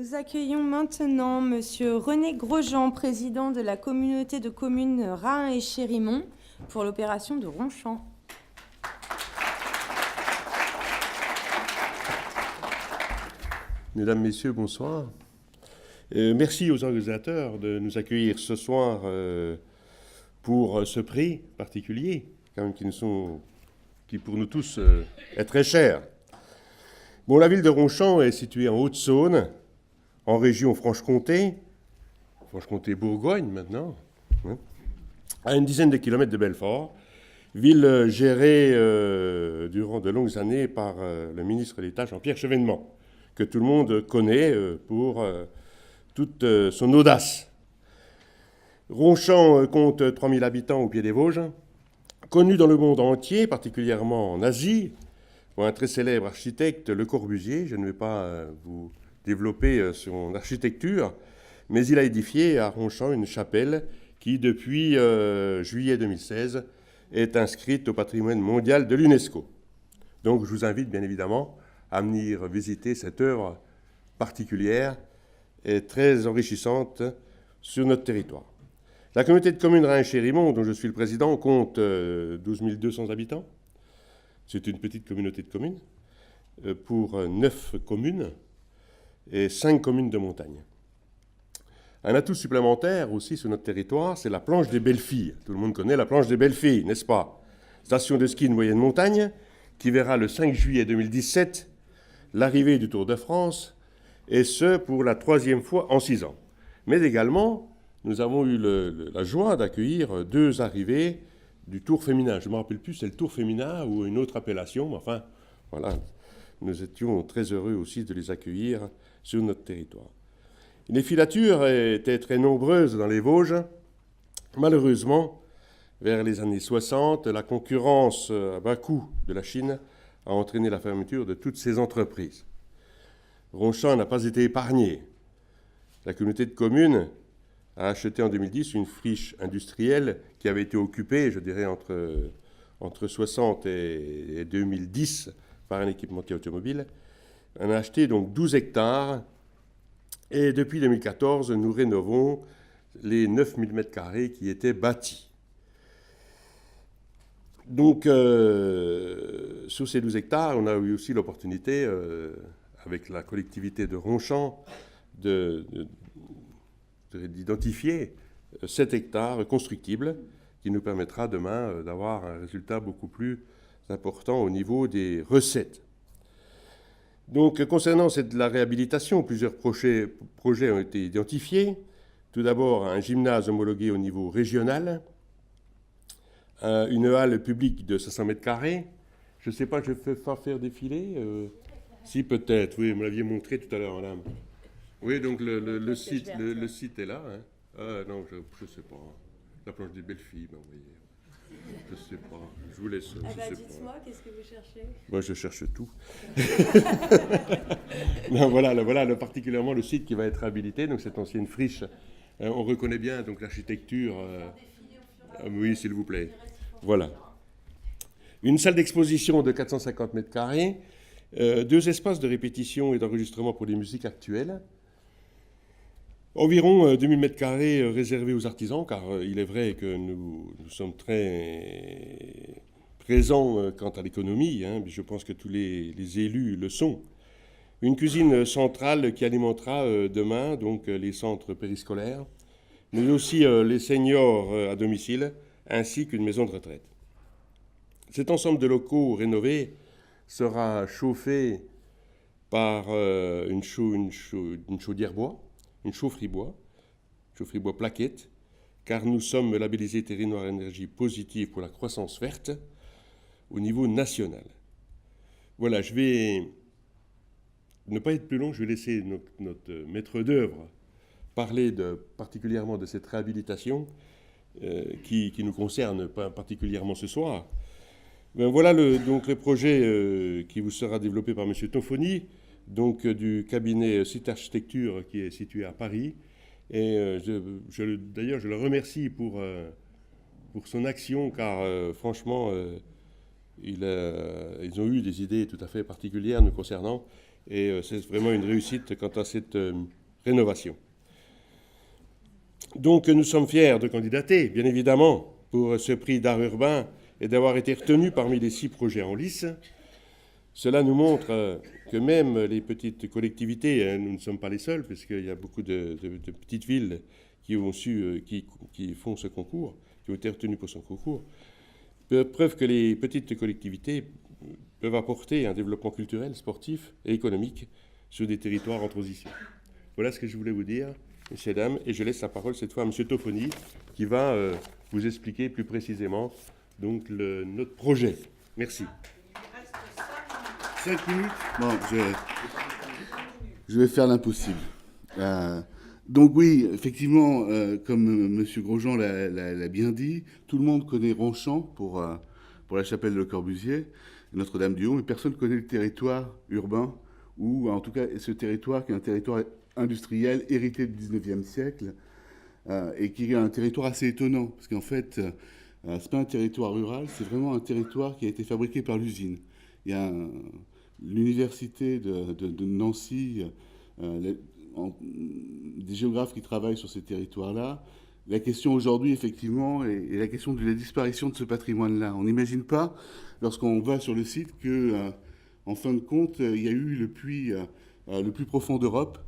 Nous accueillons maintenant Monsieur René Grosjean, président de la communauté de communes Rahun et Chérimont, pour l'opération de Ronchamp. Mesdames, Messieurs, bonsoir. Merci aux organisateurs de nous accueillir ce soir pour ce prix particulier, quand même, qui pour nous tous est très cher. Bon, la ville de Ronchamp est située en Haute-Saône, en région Franche-Comté Bourgogne maintenant, hein, à une dizaine de kilomètres de Belfort, ville gérée durant de longues années par le ministre de l'État Jean-Pierre Chevènement, que tout le monde connaît pour toute son audace. Ronchamp compte 3000 habitants au pied des Vosges, connu dans le monde entier, particulièrement en Asie, pour un très célèbre architecte, Le Corbusier. Je ne vais pas vous développer son architecture, mais il a édifié à Ronchamp une chapelle qui, depuis juillet 2016, est inscrite au patrimoine mondial de l'UNESCO. Donc je vous invite bien évidemment à venir visiter cette œuvre particulière et très enrichissante sur notre territoire. La communauté de communes Rahun-Chérimont, dont je suis le président, compte 12 200 habitants. C'est une petite communauté de communes pour 9 communes et 5 communes de montagne. Un atout supplémentaire aussi sur notre territoire, c'est la planche des Belles-Filles. Tout le monde connaît la planche des Belles-Filles, n'est-ce pas? Station de ski de moyenne montagne qui verra le 5 juillet 2017 l'arrivée du Tour de France, et ce pour la 3e fois en 6 ans. Mais également, nous avons eu la joie d'accueillir 2 arrivées du Tour féminin. Je ne me rappelle plus, c'est le Tour féminin ou une autre appellation, mais enfin, voilà, nous étions très heureux aussi de les accueillir sur notre territoire. Les filatures étaient très nombreuses dans les Vosges. Malheureusement, vers les années 60, la concurrence à bas coût de la Chine a entraîné la fermeture de toutes ces entreprises. Ronchamp n'a pas été épargné. La communauté de communes a acheté en 2010 une friche industrielle qui avait été occupée, je dirais, entre 60 et 2010 par un équipementier automobile. On a acheté donc 12 hectares et depuis 2014, nous rénovons les 9000 m² qui étaient bâtis. Donc, sur ces 12 hectares, on a eu aussi l'opportunité, avec la collectivité de Ronchamp, d'identifier 7 hectares constructibles qui nous permettra demain d'avoir un résultat beaucoup plus important au niveau des recettes. Donc, concernant la réhabilitation, plusieurs projets ont été identifiés. Tout d'abord, un gymnase homologué au niveau régional, une halle publique de 500 m². Je ne sais pas, je vais faire défiler. Si, peut-être, oui, vous me l'aviez montré tout à l'heure, madame. Oui, donc le site est là. Hein. Non, je ne sais pas. La planche des Belles-Filles, ben, vous voyez. Je ne sais pas. Je vous laisse. Dites-moi, qu'est-ce que vous cherchez? Moi, je cherche tout. Non, voilà particulièrement le site qui va être habilité. Donc, cette ancienne friche. On reconnaît bien donc l'architecture. Oui, s'il vous plaît. Voilà. Une salle d'exposition de 450 m². 2 espaces de répétition et d'enregistrement pour les musiques actuelles. Environ 2000 m² réservés aux artisans, car il est vrai que nous sommes très présents quant à l'économie, hein, je pense que tous les élus le sont. Une cuisine centrale qui alimentera demain donc, les centres périscolaires, mais aussi les seniors à domicile, ainsi qu'une maison de retraite. Cet ensemble de locaux rénovés sera chauffé par une chaudière bois, une chaufferie bois plaquette, car nous sommes labellisés Territoire énergie positive pour la croissance verte au niveau national. Voilà, je vais ne pas être plus long, je vais laisser notre maître d'œuvre parler particulièrement de cette réhabilitation qui nous concerne particulièrement ce soir. Ben voilà donc le projet qui vous sera développé par M. Tofoni, donc du cabinet Site Architecture qui est situé à Paris. Et d'ailleurs, je le remercie pour son action, car franchement, ils ont eu des idées tout à fait particulières nous concernant. Et c'est vraiment une réussite quant à cette rénovation. Donc nous sommes fiers de candidater, bien évidemment, pour ce prix d'art urbain et d'avoir été retenus parmi les 6 projets en lice. Cela nous montre que même les petites collectivités, nous ne sommes pas les seuls, puisqu'il y a beaucoup de petites villes qui font ce concours, qui ont été retenues pour ce concours, preuve que les petites collectivités peuvent apporter un développement culturel, sportif et économique sur des territoires en transition. Voilà ce que je voulais vous dire, messieurs et dames, et je laisse la parole cette fois à M. Toffoni, qui va vous expliquer plus précisément donc, notre projet. Merci. 5 minutes. Bon, je vais faire l'impossible. Donc oui, effectivement, comme M. Grosjean l'a bien dit, tout le monde connaît Ronchamp pour la chapelle de Le Corbusier, Notre-Dame-du-Haut, mais personne ne connaît le territoire urbain, ou en tout cas ce territoire qui est un territoire industriel hérité du 19e siècle, et qui est un territoire assez étonnant, parce qu'en fait, ce n'est pas un territoire rural, c'est vraiment un territoire qui a été fabriqué par l'usine. Il y a l'université de Nancy, des géographes qui travaillent sur ces territoires-là. La question aujourd'hui, effectivement, est la question de la disparition de ce patrimoine-là. On n'imagine pas, lorsqu'on va sur le site, qu'en fin de compte, il y a eu le puits le plus profond d'Europe,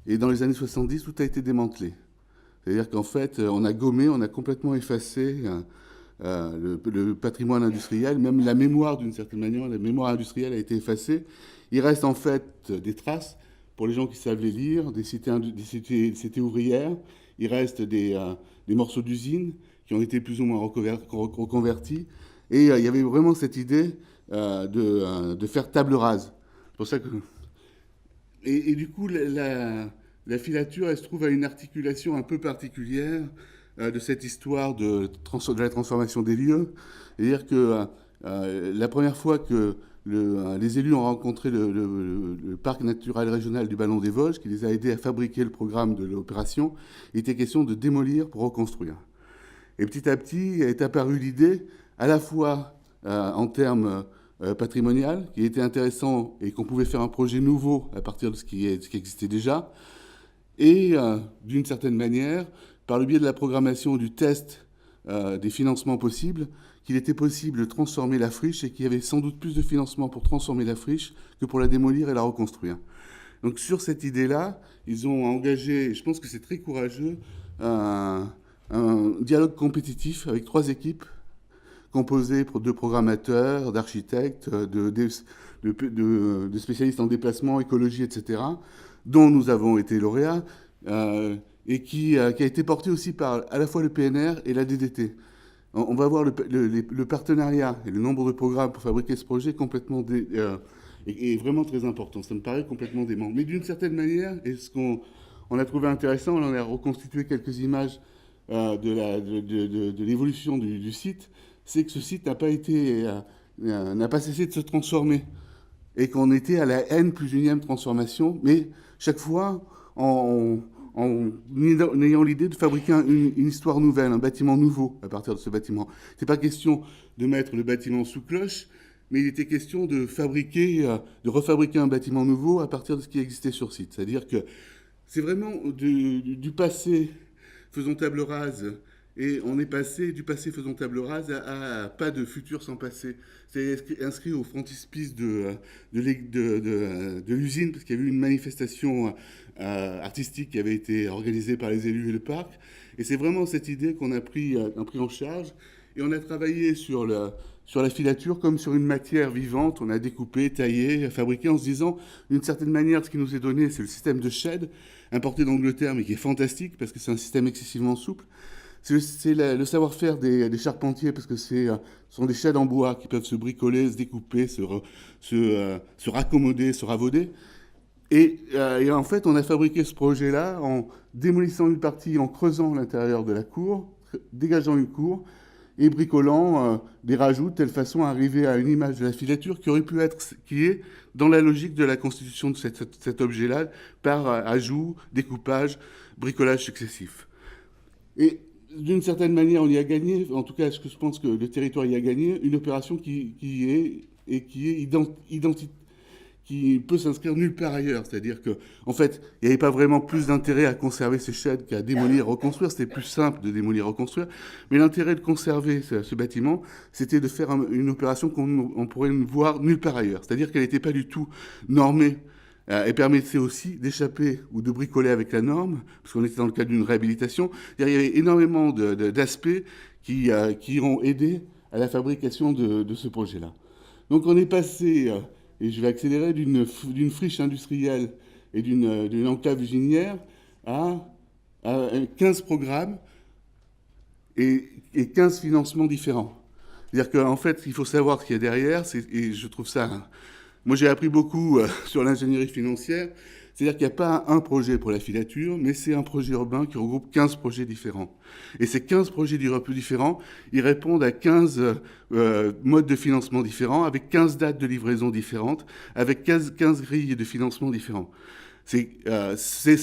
et dans les années 70, tout a été démantelé. C'est-à-dire qu'en fait, on a gommé, on a complètement effacé le patrimoine industriel, même la mémoire d'une certaine manière, la mémoire industrielle a été effacée. Il reste en fait des traces, pour les gens qui savent les lire, des cités ouvrières, il reste des morceaux d'usines qui ont été plus ou moins reconvertis, et il y avait vraiment cette idée de faire table rase. C'est pour ça que... Et du coup, la filature, elle se trouve à une articulation un peu particulière de cette histoire de la transformation des lieux. C'est-à-dire que la première fois que les élus ont rencontré le parc naturel régional du Ballon des Vosges, qui les a aidés à fabriquer le programme de l'opération, il était question de démolir pour reconstruire. Et petit à petit est apparue l'idée, à la fois en termes patrimonial, qui était intéressant et qu'on pouvait faire un projet nouveau à partir de ce qui existait déjà, et d'une certaine manière, par le biais de la programmation du test des financements possibles, qu'il était possible de transformer la friche et qu'il y avait sans doute plus de financement pour transformer la friche que pour la démolir et la reconstruire. Donc sur cette idée-là, ils ont engagé, je pense que c'est très courageux, un dialogue compétitif avec 3 équipes composées de programmateurs, d'architectes, de spécialistes en déplacement, écologie, etc., dont nous avons été lauréats, et qui a été porté aussi par à la fois le PNR et la DDT. On va voir le partenariat et le nombre de programmes pour fabriquer ce projet complètement est vraiment très important. Ça me paraît complètement dément. Mais d'une certaine manière, et ce qu'on a trouvé intéressant, on en a reconstitué quelques images de l'évolution du site, c'est que ce site n'a pas cessé de se transformer et qu'on était à la N+1e transformation, mais chaque fois en ayant l'idée de fabriquer une histoire nouvelle, un bâtiment nouveau à partir de ce bâtiment. Ce n'est pas question de mettre le bâtiment sous cloche, mais il était question de refabriquer un bâtiment nouveau à partir de ce qui existait sur site. C'est-à-dire que c'est vraiment du passé faisons table rase, et on est passé du passé faisons table rase à pas de futur sans passé. C'est inscrit au frontispice de l'usine, parce qu'il y avait eu une manifestation artistique qui avait été organisée par les élus et le parc. Et c'est vraiment cette idée qu'on a pris en charge. Et on a travaillé sur la filature comme sur une matière vivante. On a découpé, taillé, fabriqué en se disant, d'une certaine manière, ce qui nous est donné, c'est le système de shed, importé d'Angleterre, mais qui est fantastique, parce que c'est un système excessivement souple. C'est le savoir-faire des charpentiers, parce que ce sont des sheds en bois qui peuvent se bricoler, se découper, se raccommoder, se ravauder. Et en fait, on a fabriqué ce projet-là en démolissant une partie, en creusant l'intérieur de la cour, dégageant une cour, et bricolant des rajouts de telle façon à arriver à une image de la filature qui est dans la logique de la constitution de cet objet-là, par ajout, découpage, bricolage successif. Et d'une certaine manière, on y a gagné, en tout cas, je pense que le territoire y a gagné, une opération qui est qui peut s'inscrire nulle part ailleurs. C'est-à-dire que, en fait, il n'y avait pas vraiment plus d'intérêt à conserver ces sheds qu'à démolir et reconstruire. C'était plus simple de démolir et reconstruire. Mais l'intérêt de conserver ce bâtiment, c'était de faire une opération qu'on pourrait voir nulle part ailleurs. C'est-à-dire qu'elle n'était pas du tout normée et permettait aussi d'échapper ou de bricoler avec la norme, parce qu'on était dans le cadre d'une réhabilitation. Il y avait énormément d'aspects qui ont aidé à la fabrication de ce projet-là. Donc on est passé, et je vais accélérer, d'une friche industrielle et d'une enclave usinière à 15 programmes et 15 financements différents. C'est-à-dire qu'en fait, il faut savoir ce qu'il y a derrière, et je trouve ça... Moi, j'ai appris beaucoup sur l'ingénierie financière. C'est-à-dire qu'il n'y a pas un projet pour la filature, mais c'est un projet urbain qui regroupe 15 projets différents. Et ces 15 projets différents, ils répondent à 15 modes de financement différents, avec 15 dates de livraison différentes, avec 15 grilles de financement différents. Ça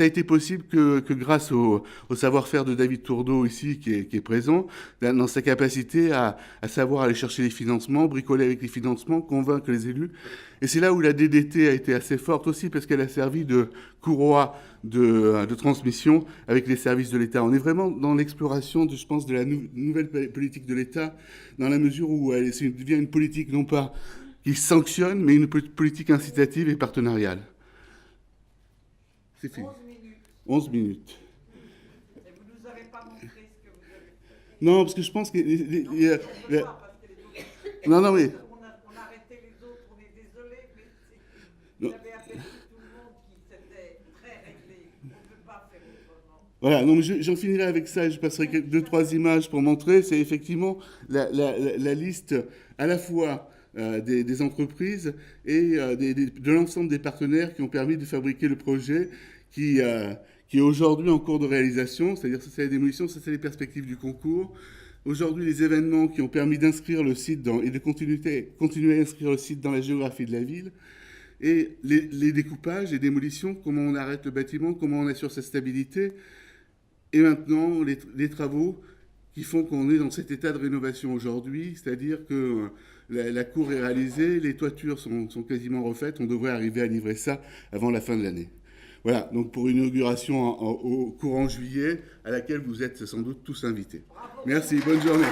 a été possible que grâce au savoir-faire de David Tourdeau ici, qui est présent, dans sa capacité à savoir aller chercher les financements, bricoler avec les financements, convaincre les élus. Et c'est là où la DDT a été assez forte aussi, parce qu'elle a servi de courroie de transmission avec les services de l'État. On est vraiment dans l'exploration, je pense, de la nouvelle politique de l'État, dans la mesure où elle devient une politique non pas qui sanctionne, mais une politique incitative et partenariale. C'est fini. 11 minutes. Et vous ne nous avez pas montré ce que vous avez fait. Non, parce que je pense que... Non, mais... On a arrêté les autres, on est désolé, mais vous avez aperçu tout le monde qui s'était très réglé. On ne peut pas faire autrement. Voilà, donc j'en finirai avec ça, je passerai 2-3 images pour montrer. C'est effectivement la liste à la fois des entreprises et de l'ensemble des partenaires qui ont permis de fabriquer le projet qui est aujourd'hui en cours de réalisation, c'est-à-dire ça c'est la démolition, ça c'est les perspectives du concours. Aujourd'hui, les événements qui ont permis d'inscrire le site et de continuer à inscrire le site dans la géographie de la ville, et les découpages, les démolitions, comment on arrête le bâtiment, comment on assure sa stabilité, et maintenant les travaux qui font qu'on est dans cet état de rénovation aujourd'hui, c'est-à-dire que la cour est réalisée, les toitures sont quasiment refaites, on devrait arriver à livrer ça avant la fin de l'année. Voilà, donc pour une inauguration au courant juillet, à laquelle vous êtes sans doute tous invités. Merci, bonne journée.